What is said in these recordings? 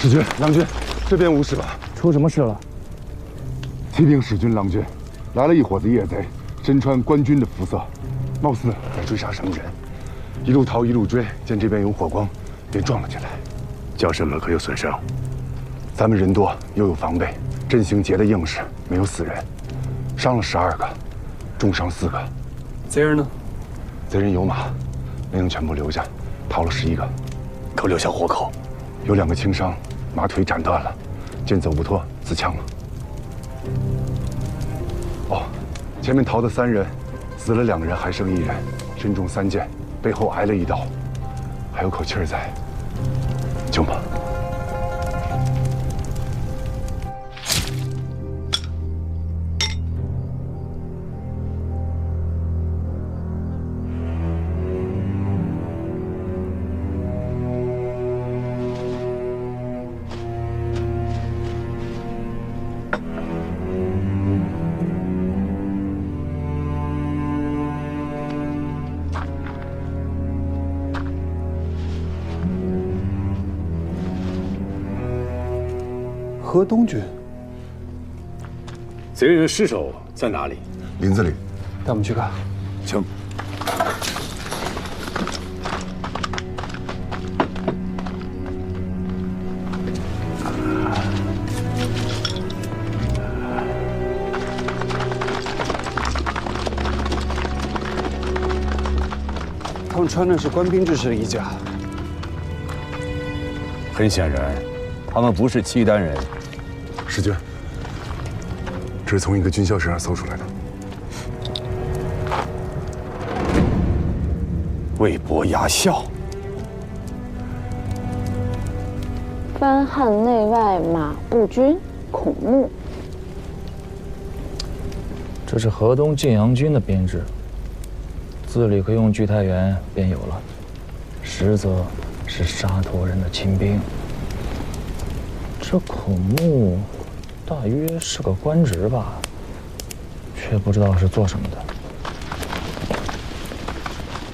司军、郎君，这边无事吧？出什么事了？启禀使君、郎君，来了一伙子夜贼，身穿官军的服色，貌似在追杀商人，一路逃一路追，见这边有火光，便撞了进来。叫什么可有损伤？咱们人多又有防备，阵型结得硬实，没有死人，伤了12个，重伤4个。贼人呢？贼人有马，没能全部留下，逃了11个，可留下活口。有2个轻伤，马腿斩断了，见走不脱，自枪了。哦，前面逃的3人，死了2个人，还剩1人，身中3箭，背后挨了1刀，还有口气儿在，救吗？河东军，贼人的尸首在哪里？林子里。带我们去看。请。他们穿的是官兵制式的衣甲。很显然，他们不是契丹人。使君，这是从一个军校身上搜出来的。魏博牙校，番汉内外马步军孔目。这是河东晋阳军的编制，字里可用聚太原便有了，实则是沙陀人的亲兵。这孔目大约是个官职吧，却不知道是做什么的。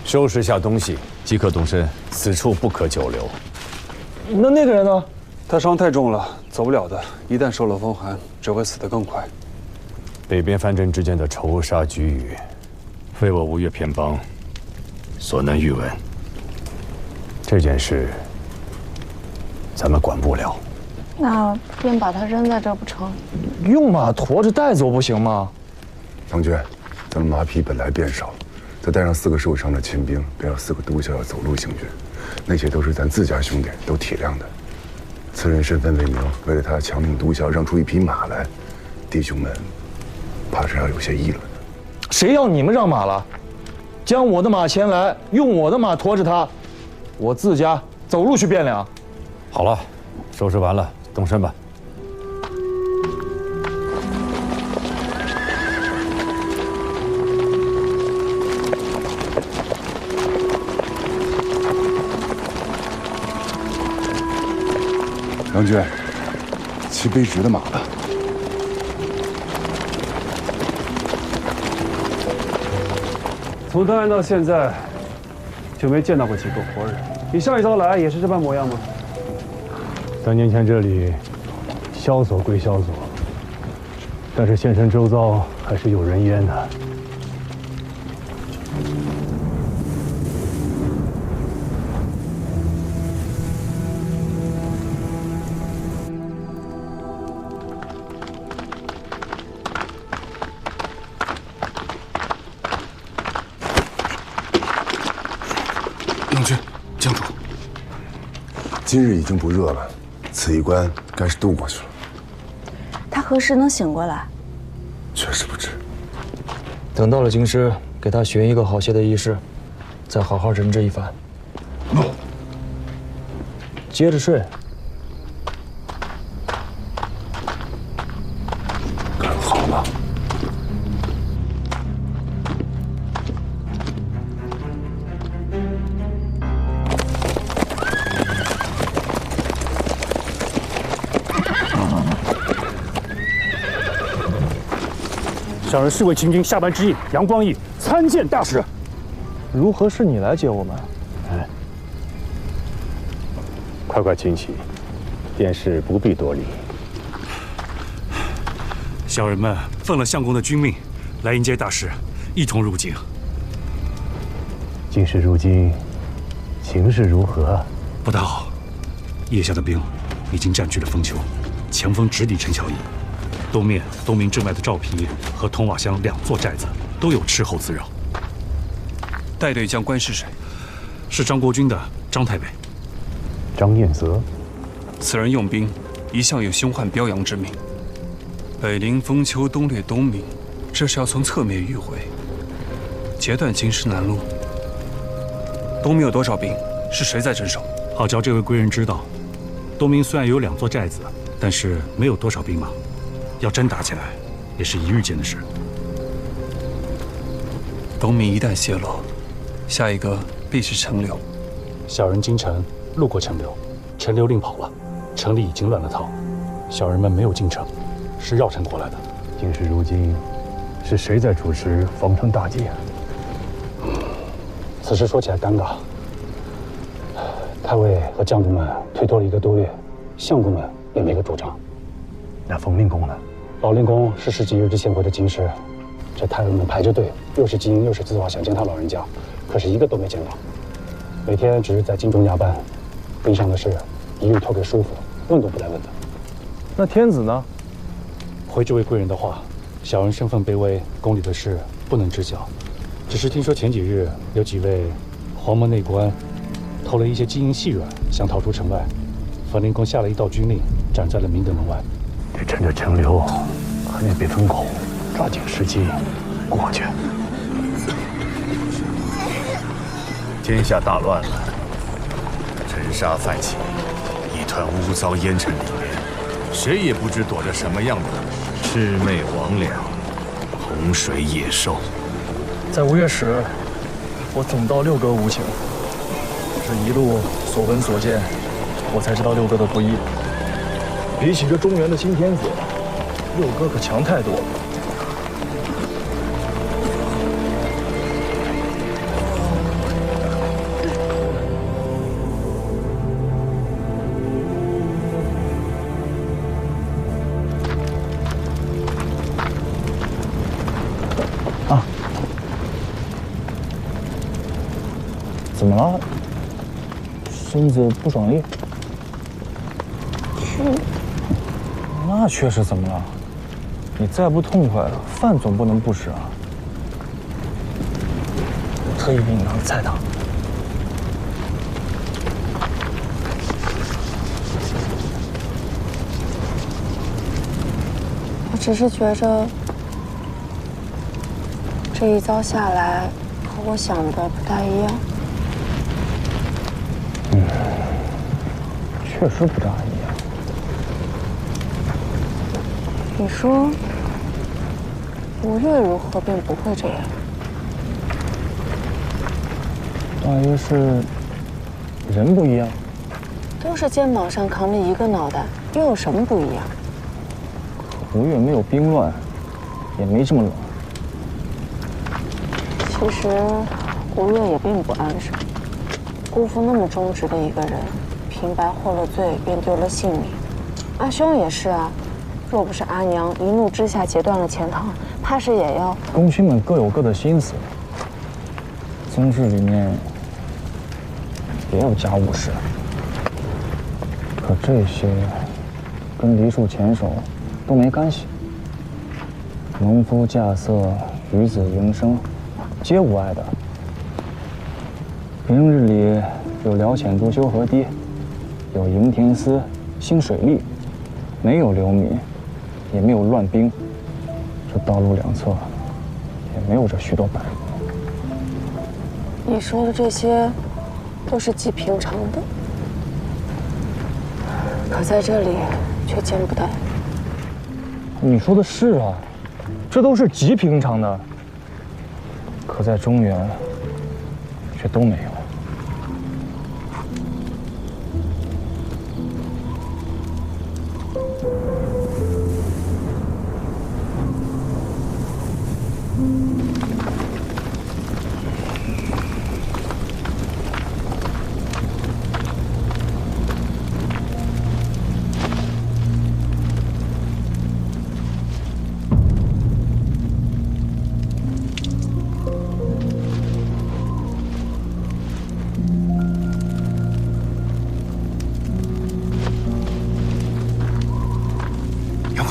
收拾下东西，即可动身。此处不可久留。那个人呢？他伤太重了，走不了的。一旦受了风寒，只会死得更快。北边藩镇之间的仇杀龃龉，非我吴越偏帮所能预闻。这件事，咱们管不了。那便把他扔在这不成？用马驮着带走不行吗？郎君，咱们马匹本来便少，再带上4个受伤的亲兵，便有4个督校要走路行军，那些都是咱自家兄弟，都体谅的。此人身份未明，为了他强令督校让出一匹马来，弟兄们怕是要有些议论的。谁要你们让马了？将我的马牵来，用我的马驮着他，我自家走路去汴梁。好了，收拾完了，动身吧。郎君，骑卑职的马吧。从登岸到现在，就没见到过几个活人。你上一遭来也是这般模样吗3年前这里萧索归萧索，但是县城周遭还是有人烟的。郎君，江主，今日已经不热了，此一关该是渡过去了。他何时能醒过来？确实不知。等到了京师，给他寻一个好些的医师，再好好诊治一番。诺。接着睡。干好了。小人侍卫秦军下班之役杨光义参见大使。如何是你来接我们？快快请起。便是不必多礼。小人们奉了相公的君命，来迎接大使，一同入京。今时如今，情势如何？不大好，腋下的兵已经占据了丰丘，前锋直抵陈桥驿。东面东明镇外的赵皮和通瓦乡2座寨子都有斥候滋扰。带队将官是谁？是张国军的张太尉。张彦泽，此人用兵一向有凶悍彪扬之名。北临丰丘，东掠东明，这是要从侧面迂回，截断京师南路。东明有多少兵？是谁在镇守？好叫这位贵人知道，东明虽然有2座寨子，但是没有多少兵马，要真打起来，也是一日间的事。东明一旦泄露，下一个必是陈留。小人进城路过陈留，陈留令跑了，城里已经乱了套，小人们没有进城，是绕城过来的。今时如今，是谁在主持防城大计啊？此事说起来尴尬，太尉和将督们推脱了1个多月，相公们也没个主张。那冯令公呢？老令公是十几日之前回的京师，这太尉们排着队，又是京又是资华，想见他老人家，可是1个都没见到。每天只是在京中加班，兵上的事一律托给叔父，问都不带问的。那天子呢？回这位贵人的话，小人身份卑微，宫里的事不能知晓。只是听说前几日有几位黄门内官偷了一些金银细软，想逃出城外。冯令公下了一道军令，斩在了明德门外。得趁着陈留还没被封口，抓紧时机过去。天下大乱了，尘沙泛起，一团污糟烟尘里面，谁也不知躲着什么样的魑魅魍魉、洪水野兽。在吴越时，我总到六哥无情，这一路所闻所见，我才知道六哥的不易。比起这中原的新天子，六哥可强太多了。怎么了？身子不爽利？那确实怎么了？你再不痛快了，饭总不能不吃啊！我特意给你拿了菜汤。我只是觉着这一遭下来，和我想的不太一样。确实不大一样。你说吴越如何便不会这样？大约是人不一样。都是肩膀上扛着一个脑袋，又有什么不一样？吴越没有兵乱，也没这么冷。其实吴越也并不安生，辜负那么忠直的一个人，平白获了罪便丢了性命。阿兄也是啊，若不是阿娘一怒之下截断了钱塘，怕是也要……功勋们各有各的心思，宗室里面也有家务事。可这些跟梨树前手都没干系。农夫稼穑、渔子营生，皆无碍的。平日里有辽浅渡修河堤，有营田司兴水利，没有流民，也没有乱兵。这道路两侧也没有这许多百姓。你说的这些，都是极平常的，可在这里却见不到。你说的是啊，这都是极平常的，可在中原却都没有。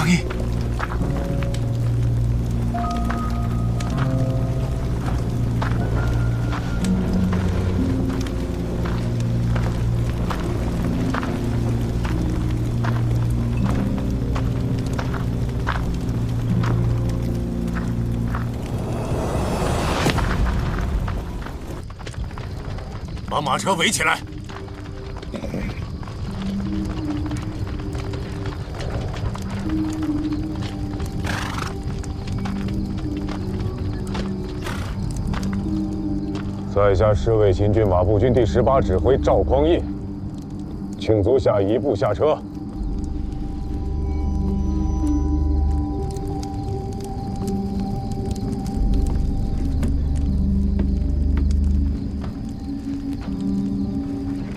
光义。把马车围起来！在下侍卫秦军马步军第18指挥赵匡胤，请足下一步下车。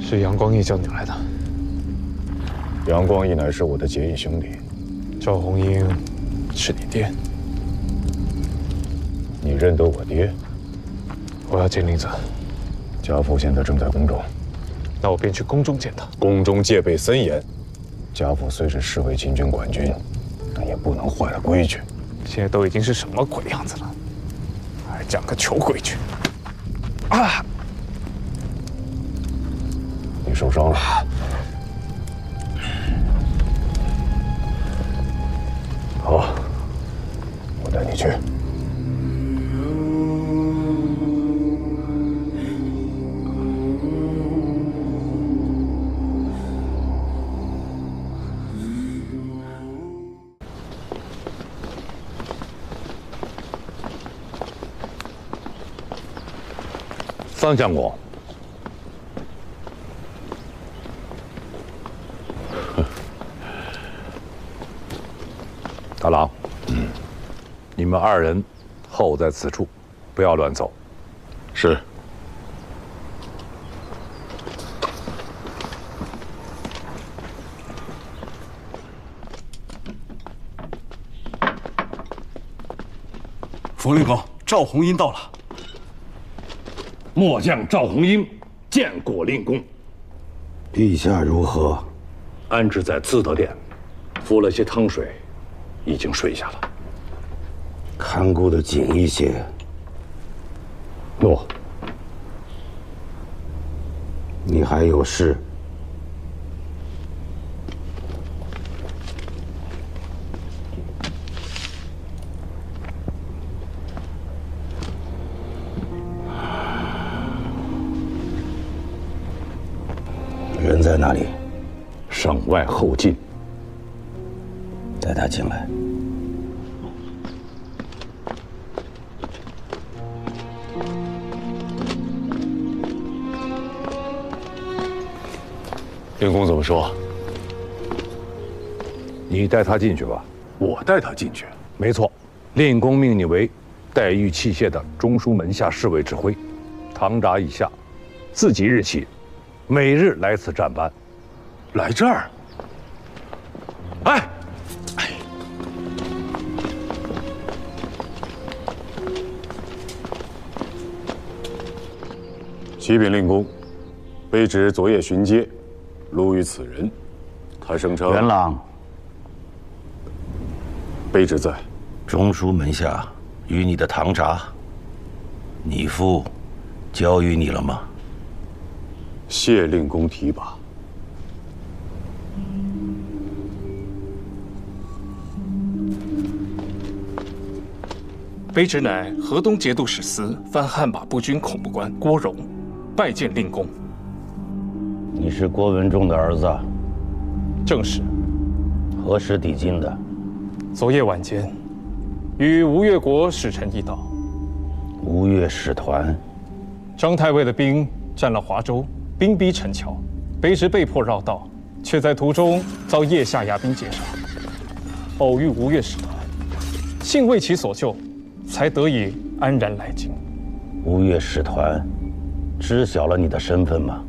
是杨光义叫你来的。杨光义乃是我的结义兄弟，赵红英是你爹。你认得我爹？我要见令子。家父现在正在宫中，那我便去宫中见他。宫中戒备森严，家父虽是侍卫秦军管军，但也不能坏了规矩。现在都已经是什么鬼样子了，还讲个求规矩？啊！你受伤了。好，我带你去。桑相公，大郎，你们2人候在此处，不要乱走。是。冯令公，赵红英到了。末将赵红英见过令公。陛下如何？安置在自德殿，服了些汤水，已经睡下了。看顾得紧一些。诺。你还有事？人在哪里？省外后进。带他进来。令公怎么说？你带他进去吧。我带他进去。没错，令公命你为带御器械的中书门下侍卫指挥，堂札以下，自即日起，每日来此站班。来这儿？哎，启禀令公，卑职昨夜巡街，路遇此人，他声称元朗，卑职在。中书门下与你的堂札，你父交予你了吗？谢令公提拔。卑职乃河东节度使司藩汉马步军恐怖官郭荣，拜见令公。你是郭文仲的儿子？正是。何时抵京的？昨夜晚间，与吴越国使臣一道。吴越使团。张太尉的兵占了华州，兵逼陈桥，卑职被迫绕道，却在途中遭腋下牙兵截杀。偶遇吴越使团，幸为其所救，才得以安然来京。吴越使团知晓了你的身份吗？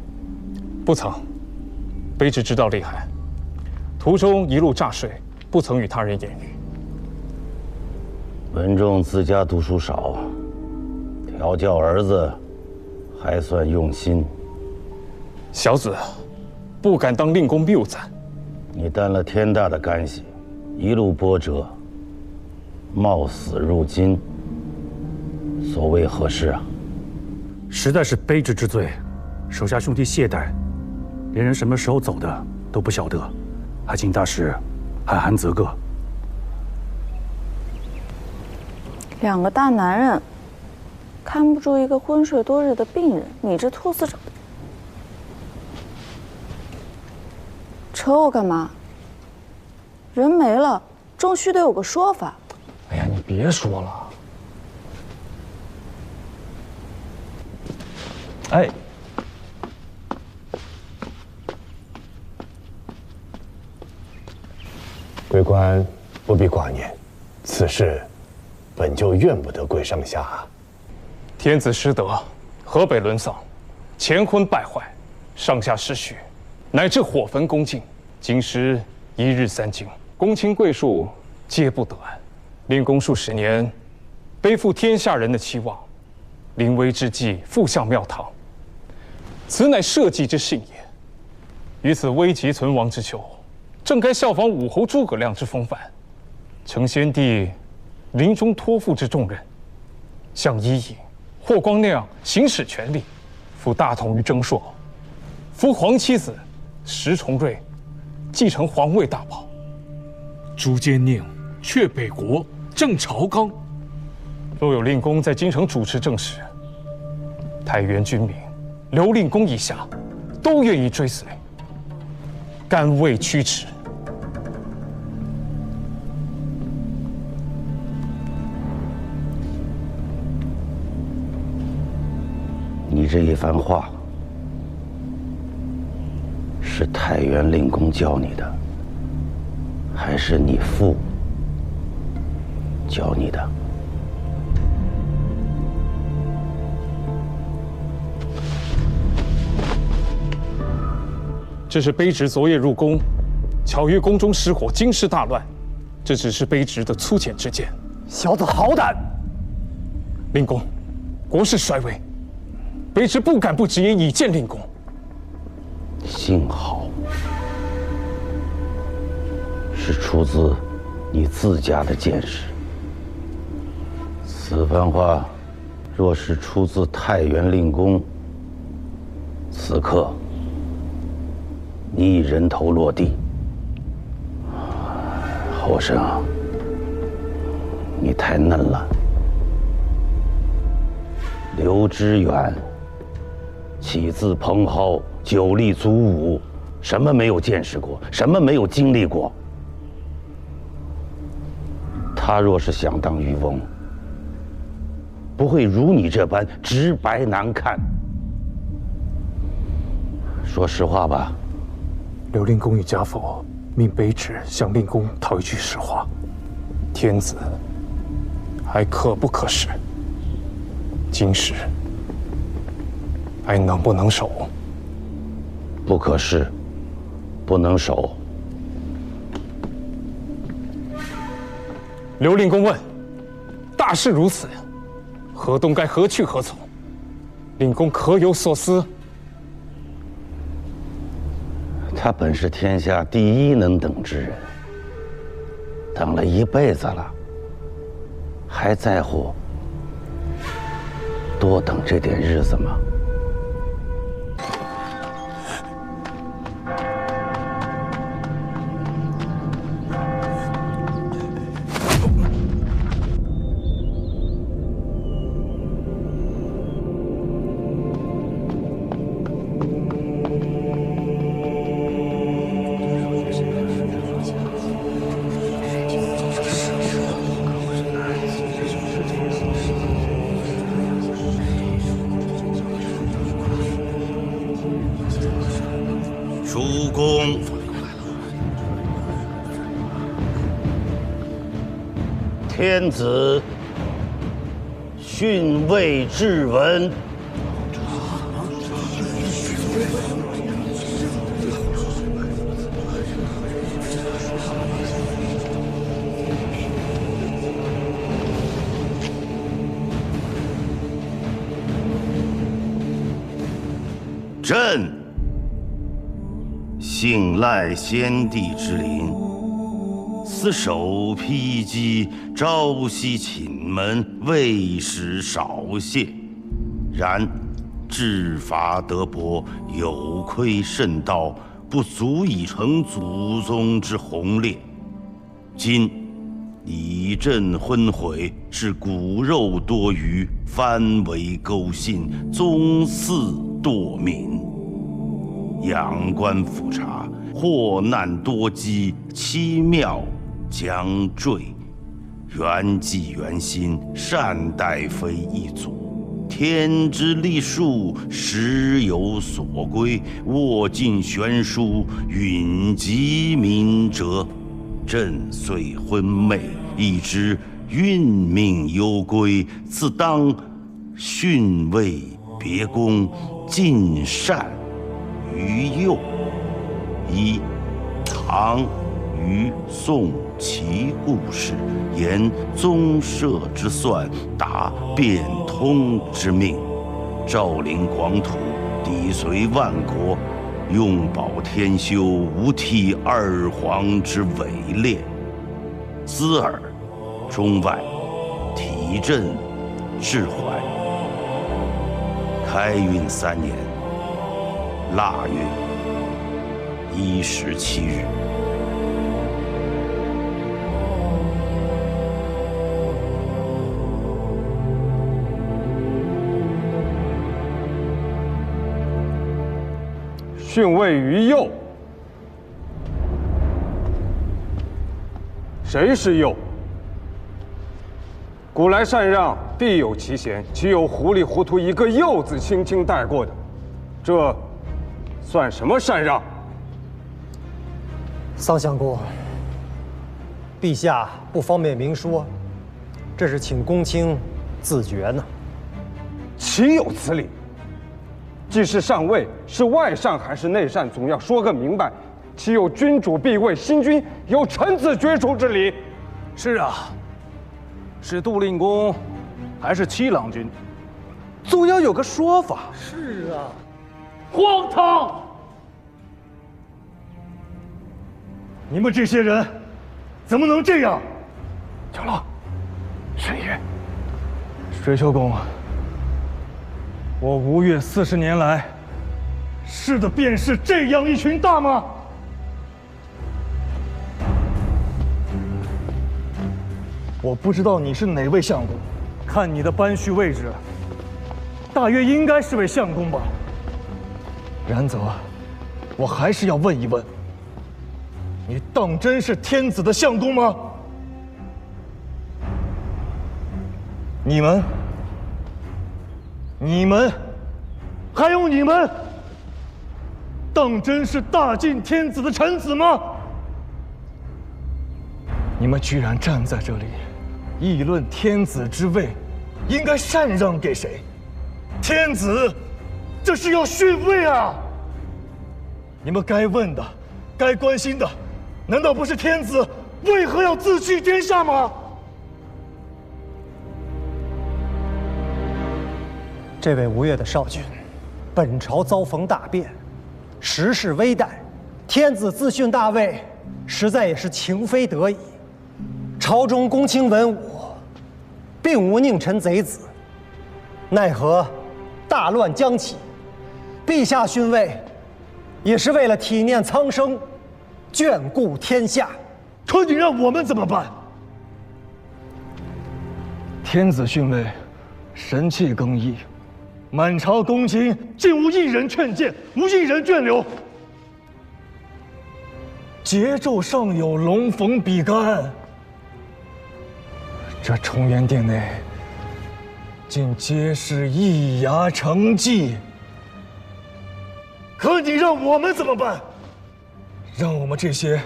不曾，卑职知道厉害，途中一路诈睡，不曾与他人言语。文仲自家读书少，调教儿子还算用心。小子不敢当令公谬赞。你担了天大的干系，一路波折，冒死入京，所谓何事啊？实在是卑职之罪，手下兄弟懈怠，连人什么时候走的都不晓得，还请大师含含责个。2个大男人看不住一个昏睡多日的病人，你这兔死扯我干嘛？人没了，终须得有个说法。哎呀，你别说了。哎，贵官不必挂念，此事本就怨不得贵上下。天子失德，河北沦丧，乾坤败坏，上下失序，乃至火焚宫禁，京师1日3惊，公卿贵庶皆不得安。令公数10年，背负天下人的期望，临危之际复向庙堂，此乃社稷之幸也。于此危急存亡之秋，正该效仿武侯诸葛亮之风范，承先帝临终托付之重任，像伊尹、霍光那样行使权力，辅大统于征朔，扶皇七子石重瑞继承皇位大宝。诛奸佞，却北国，正朝纲。若有令公在京城主持政事，太原军民、刘令公以下，都愿意追随，甘为驱驰。你这一番话，是太原令公教你的，还是你父教你的？这是卑职昨夜入宫，巧遇宫中失火，京师大乱，这只是卑职的粗浅之见。小子好胆！令公，国事衰微，卑职不敢不直言以见令公。幸好是出自你自家的见识。此番话若是出自太原令公，此刻你已人头落地。后生，你太嫩了。刘知远起自蓬蒿，久立足武，什么没有见识过，什么没有经历过？他若是想当渔翁，不会如你这般直白难看。说实话吧。刘令公与家父命卑职向令公讨一句实话：天子还可不可使？京师还能不能守？不可视，不能守。刘令公问：大事如此，河东该何去何从？令公可有所思？他本是天下第一能等之人，等了一辈子了，还在乎多等这点日子吗？主公，天子训位至文。朕信赖先帝之灵，厮守披击，朝夕寝门，未使少谢。然治伐德薄，有亏甚道，不足以成祖宗之宏烈。今以朕昏悔，是骨肉多余，藩围勾信，宗嗣堕泯。仰观俯察，祸难多积，七庙将坠。元纪元心，善待非一族。天之历数，时有所归。握尽悬殊，允及民哲。朕虽昏昧，亦知运命攸归，自当训位别功，尽善于幼。一唐虞宋齐故事，言宗社之算，达变通之命。照领广土，抵随万国，用保天修，无替二皇之伪劣。兹尔中外，体振志怀。开运3年腊月17日。训位于右。谁是右？古来禅让必有其贤，岂有糊里糊涂一个右字轻轻带过的？这算什么禅让？桑相公，陛下不方便明说，这是请公卿自决呢。岂有此理！既是上位，是外善还是内善，总要说个明白。岂有君主必位新君，由臣子决出之理？是啊，是杜令公还是七郎君，总要有个说法。是啊，荒唐！你们这些人怎么能这样？长老，神爷，水秋公，我吴越40年来，是的便是这样一群大妈。我不知道你是哪位相公，看你的班序位置，大约应该是位相公吧。然则，我还是要问一问，你当真是天子的相公吗？你们，还有你们，当真是大晋天子的臣子吗？你们居然站在这里，议论天子之位应该禅让给谁？天子，这是要逊位啊！你们该问的，该关心的，难道不是天子为何要自弃天下吗？这位吴越的少君，本朝遭逢大变，时势危殆，天子自训大位，实在也是情非得已。朝中公卿文武，并无佞臣贼子，奈何大乱将起？陛下逊位，也是为了体念苍生，眷顾天下。可你让我们怎么办？天子逊位，神器更易，满朝公卿竟无一人劝谏，无一人眷留。桀纣尚有龙逢比干，这崇元殿内竟皆是易牙成疾。可你让我们怎么办？让我们这些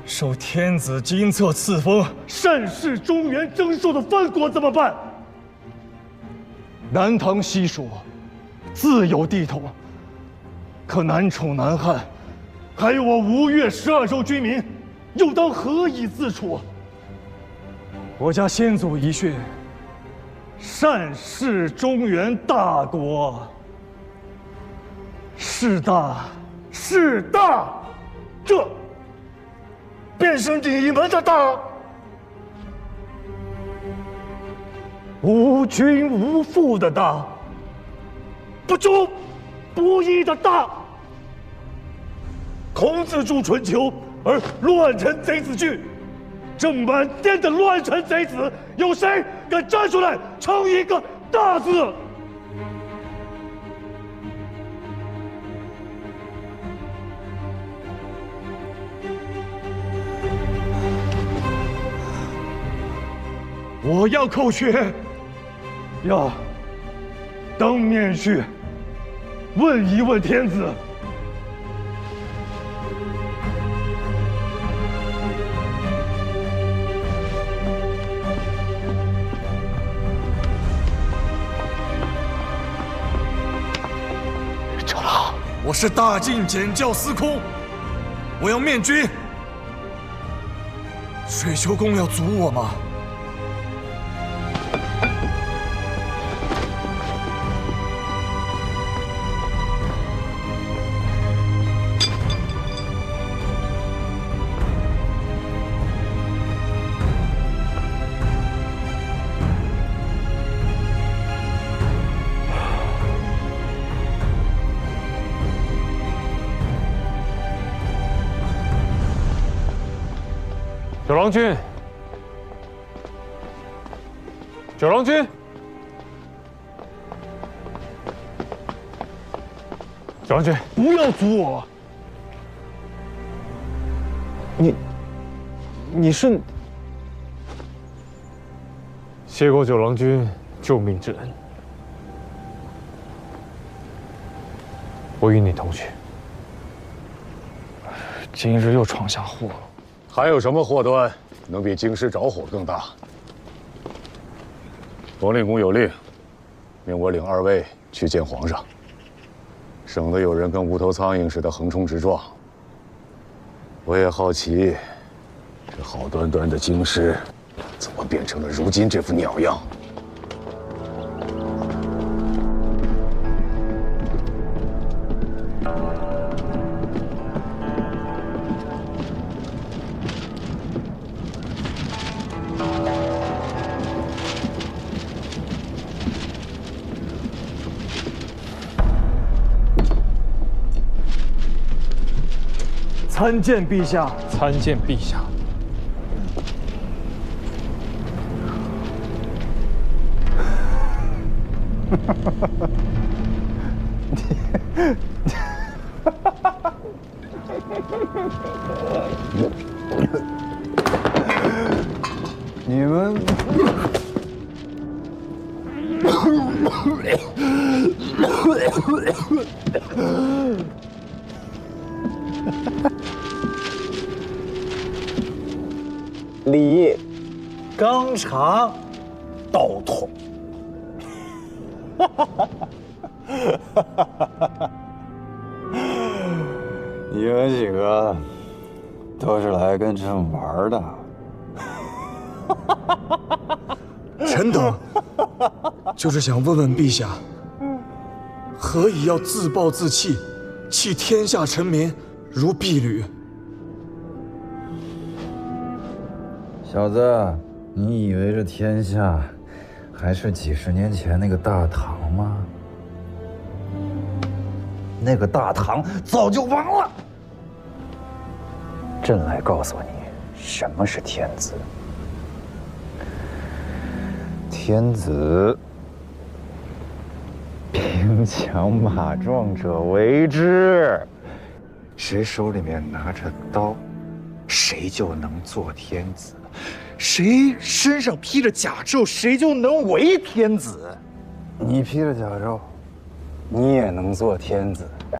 受天子金册赐封、善事中原征收的藩国怎么办？南唐西蜀自有地头，可南楚南汉，还有我吴越12州居民，又当何以自处？我家先祖遗训，善事中原大国，事大，事大，这便天生第一门的大，无君无父的大，不忠不义的大。孔子著《春秋》，而乱臣贼子惧。这满天的乱臣贼子，有谁敢站出来称一个大字？我要叩缺，要当面去问一问天子。周老，我是大晋检校司空，我要面君。水球公要阻我吗？九郎君，九郎君，九郎君，不要阻我！你是谢过九郎君救命之恩，我与你同去。今日又闯下祸了。还有什么祸端能比京师着火更大？王令公有令，命我领二位去见皇上，省得有人跟无头苍蝇似的横冲直撞。我也好奇，这好端端的京师，怎么变成了如今这副鸟样？参见陛下。参见陛下。你们礼纲常道统。你们几个都是来跟朕玩的。臣等就是想问问陛下，何以要自暴自弃，弃天下臣民如敝履？小子，你以为这天下还是几十年前那个大唐吗？那个大唐早就亡了。朕来告诉你，什么是天子。天子，兵强马壮者为之。谁手里面拿着刀，谁就能做天子；谁身上披着甲胄，谁就能为天子。你披着甲胄，你也能做天子。